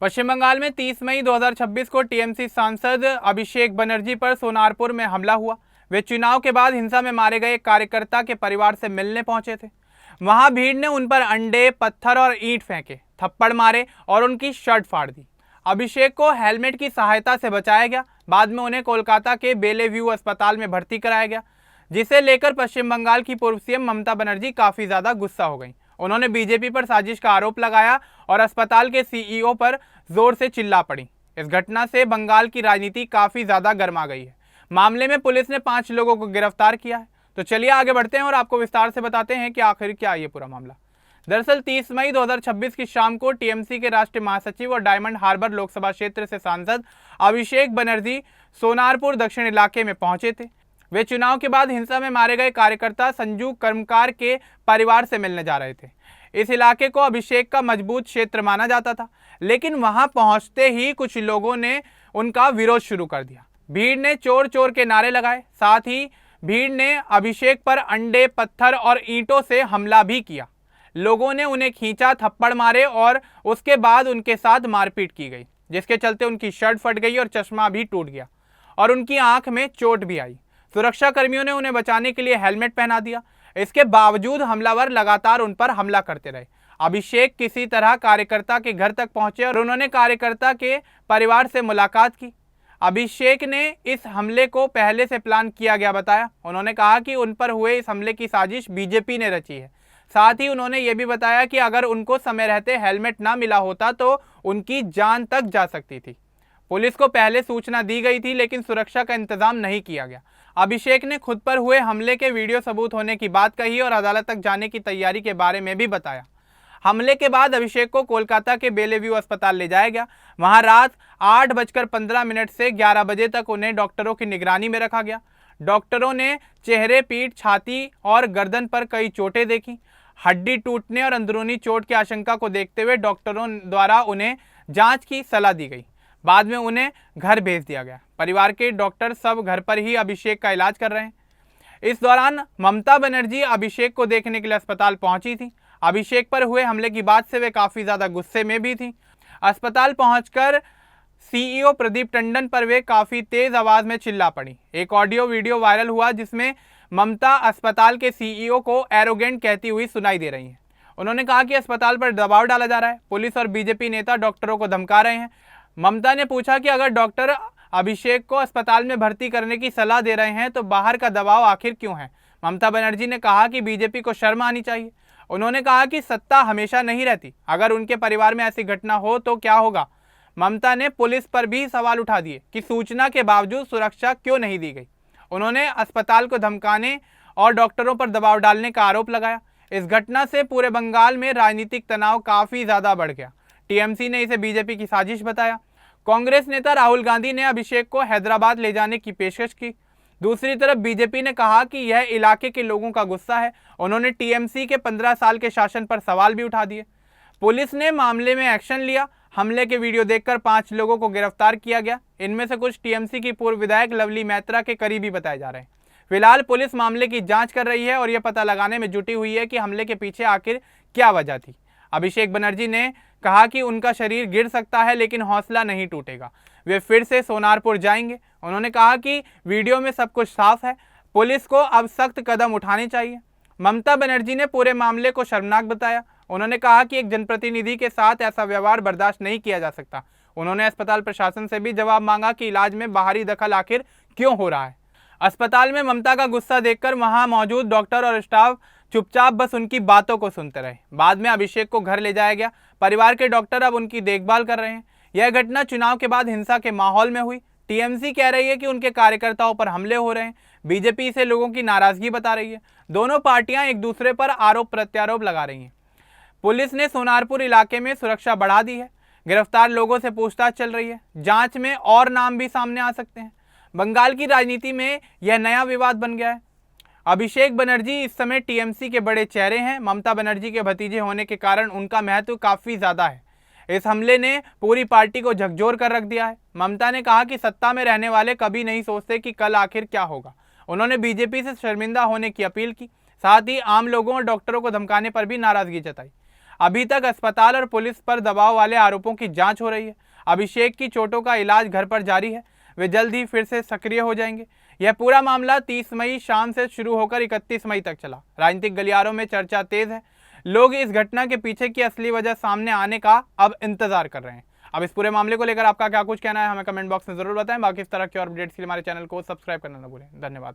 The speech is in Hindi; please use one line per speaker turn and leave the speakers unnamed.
पश्चिम बंगाल में 30 मई 2026 को टीएमसी सांसद अभिषेक बनर्जी पर सोनारपुर में हमला हुआ। वे चुनाव के बाद हिंसा में मारे गए एक कार्यकर्ता के परिवार से मिलने पहुंचे थे। वहां भीड़ ने उन पर अंडे, पत्थर और ईंट फेंके, थप्पड़ मारे और उनकी शर्ट फाड़ दी। अभिषेक को हेलमेट की सहायता से बचाया गया। बाद में उन्हें कोलकाता के बेलेव्यू अस्पताल में भर्ती कराया गया, जिसे लेकर पश्चिम बंगाल की पूर्व सीएम ममता बनर्जी काफी ज्यादा गुस्सा हो गई। उन्होंने बीजेपी पर साजिश का आरोप लगाया और अस्पताल के सीईओ पर जोर से चिल्ला पड़ी। इस घटना से बंगाल की राजनीति काफी ज्यादा गर्मा गई है। मामले में पुलिस ने 5 लोगों को गिरफ्तार किया है। तो चलिए आगे बढ़ते हैं और आपको विस्तार से बताते हैं कि आखिर क्या ये पूरा मामला। दरअसल 30 मई 2026 की शाम को टीएमसी के राष्ट्रीय महासचिव और डायमंड हार्बर लोकसभा क्षेत्र से सांसद अभिषेक बनर्जी सोनारपुर दक्षिण इलाके में पहुंचे थे। वे चुनाव के बाद हिंसा में मारे गए कार्यकर्ता संजू कर्मकार के परिवार से मिलने जा रहे थे। इस इलाके को अभिषेक का मजबूत क्षेत्र माना जाता था, लेकिन वहां पहुंचते ही कुछ लोगों ने उनका विरोध शुरू कर दिया। भीड़ ने चोर चोर के नारे लगाए। साथ ही भीड़ ने अभिषेक पर अंडे, पत्थर और ईंटों से हमला भी किया। लोगों ने उन्हें खींचा, थप्पड़ मारे और उसके बाद उनके साथ मारपीट की गई, जिसके चलते उनकी शर्ट फट गई और चश्मा भी टूट गया और उनकी आंख में चोट भी आई। सुरक्षा कर्मियों ने उन्हें बचाने के लिए हेलमेट पहना दिया। इसके बावजूद हमलावर लगातार उन पर हमला करते रहे। अभिषेक किसी तरह कार्यकर्ता के घर तक पहुंचे और उन्होंने कार्यकर्ता के परिवार से मुलाकात की। अभिषेक ने इस हमले को पहले से प्लान किया गया बताया। उन्होंने कहा कि उन पर हुए इस हमले की साजिश बीजेपी ने रची है। साथ ही उन्होंने ये भी बताया कि अगर उनको समय रहते हेलमेट ना मिला होता तो उनकी जान तक जा सकती थी। पुलिस को पहले सूचना दी गई थी, लेकिन सुरक्षा का इंतजाम नहीं किया गया। अभिषेक ने खुद पर हुए हमले के वीडियो सबूत होने की बात कही और अदालत तक जाने की तैयारी के बारे में भी बताया। हमले के बाद अभिषेक को कोलकाता के बेलेव्यू अस्पताल ले जाया गया। वहां रात 8:15 से 11 बजे तक उन्हें डॉक्टरों की निगरानी में रखा गया। डॉक्टरों ने चेहरे, पीठ, छाती और गर्दन पर कई चोटें देखी। हड्डी टूटने और अंदरूनी चोट की आशंका को देखते हुए डॉक्टरों द्वारा उन्हें जांच की सलाह दी गई। बाद में उन्हें घर भेज दिया गया। परिवार के डॉक्टर सब घर पर ही अभिषेक का इलाज कर रहे हैं। इस दौरान ममता बनर्जी अभिषेक को देखने के लिए अस्पताल पहुंची थी। अभिषेक पर हुए हमले की बात से वे काफी ज्यादा गुस्से में भी थी। अस्पताल पहुंचकर सीईओ प्रदीप टंडन पर वे काफी तेज आवाज में चिल्ला पड़ी। एक ऑडियो वीडियो वायरल हुआ जिसमें ममता अस्पताल के सीईओ को एरोगेंट कहती हुई सुनाई दे रही हैं। उन्होंने कहा कि अस्पताल पर दबाव डाला जा रहा है। पुलिस और बीजेपी नेता डॉक्टरों को धमका रहे हैं। ममता ने पूछा कि अगर डॉक्टर अभिषेक को अस्पताल में भर्ती करने की सलाह दे रहे हैं तो बाहर का दबाव आखिर क्यों है। ममता बनर्जी ने कहा कि बीजेपी को शर्म आनी चाहिए। उन्होंने कहा कि सत्ता हमेशा नहीं रहती, अगर उनके परिवार में ऐसी घटना हो तो क्या होगा। ममता ने पुलिस पर भी सवाल उठा दिए कि सूचना के बावजूद सुरक्षा क्यों नहीं दी गई। उन्होंने अस्पताल को धमकाने और डॉक्टरों पर दबाव डालने का आरोप लगाया। इस घटना से पूरे बंगाल में राजनीतिक तनाव काफी ज्यादा बढ़ गया। टीएमसी ने इसे बीजेपी की साजिश बताया। कांग्रेस नेता राहुल गांधी ने अभिषेक को हैदराबाद ले जाने की पेशकश की। दूसरी तरफ बीजेपी ने कहा कि यह इलाके के लोगों का गुस्सा है। उन्होंने टीएमसी के 15 साल के शासन पर सवाल भी उठा दिए। पुलिस ने मामले में एक्शन लिया। हमले के वीडियो देखकर 5 लोगों को गिरफ्तार किया गया। इनमें से कुछ टीएमसी की पूर्व विधायक लवली मैत्रा के करीबी बताए जा रहे हैं। फिलहाल पुलिस मामले की जांच कर रही है और यह पता लगाने में जुटी हुई है कि हमले के पीछे आखिर क्या वजह थी। अभिषेक बनर्जी ने कहा कि उनका शरीर गिर सकता है, लेकिन हौसला नहीं टूटेगा। वे फिर से सोनारपुर जाएंगे। उन्होंने कहा कि वीडियो में सब कुछ साफ है। पुलिस को अब सख्त कदम उठाने चाहिए। ममता बनर्जी ने पूरे मामले को शर्मनाक बताया। उन्होंने कहा कि एक जनप्रतिनिधि के साथ ऐसा व्यवहार बर्दाश्त नहीं किया जा सकता। उन्होंने अस्पताल प्रशासन से भी जवाब मांगा कि इलाज में बाहरी दखल आखिर क्यों हो रहा है। अस्पताल में ममता का गुस्सा देखकर वहां मौजूद डॉक्टर और स्टाफ चुपचाप बस उनकी बातों को सुनते रहे। बाद में अभिषेक को घर ले जाया गया। परिवार के डॉक्टर अब उनकी देखभाल कर रहे हैं। यह घटना चुनाव के बाद हिंसा के माहौल में हुई। टीएमसी कह रही है कि उनके कार्यकर्ताओं पर हमले हो रहे हैं। बीजेपी से लोगों की नाराजगी बता रही है। दोनों पार्टियां एक दूसरे पर आरोप प्रत्यारोप लगा रही हैं। पुलिस ने सोनारपुर इलाके में सुरक्षा बढ़ा दी है। गिरफ्तार लोगों से पूछताछ चल रही है। जांच में और नाम भी सामने आ सकते हैं। बंगाल की राजनीति में यह नया विवाद बन गया है। अभिषेक बनर्जी इस समय टीएमसी के बड़े चेहरे हैं। ममता बनर्जी के भतीजे होने के कारण उनका महत्व काफी ज्यादा है। इस हमले ने पूरी पार्टी को झकझोर कर रख दिया है। ममता ने कहा कि सत्ता में रहने वाले कभी नहीं सोचते कि कल आखिर क्या होगा। उन्होंने बीजेपी से शर्मिंदा होने की अपील की। साथ ही आम लोगों और डॉक्टरों को धमकाने पर भी नाराजगी जताई। अभी तक अस्पताल और पुलिस पर दबाव वाले आरोपों की जांच हो रही है। अभिषेक की चोटों का इलाज घर पर जारी है, वे जल्द ही फिर से सक्रिय हो जाएंगे। यह पूरा मामला 30 मई शाम से शुरू होकर 31 मई तक चला। राजनीतिक गलियारों में चर्चा तेज है। लोग इस घटना के पीछे की असली वजह सामने आने का अब इंतजार कर रहे हैं। अब इस पूरे मामले को लेकर आपका क्या कुछ कहना है, हमें कमेंट बॉक्स में जरूर बताएं। बाकी इस तरह की और अपडेट्स के लिए हमारे चैनल को सब्सक्राइब करना न भूलें। धन्यवाद।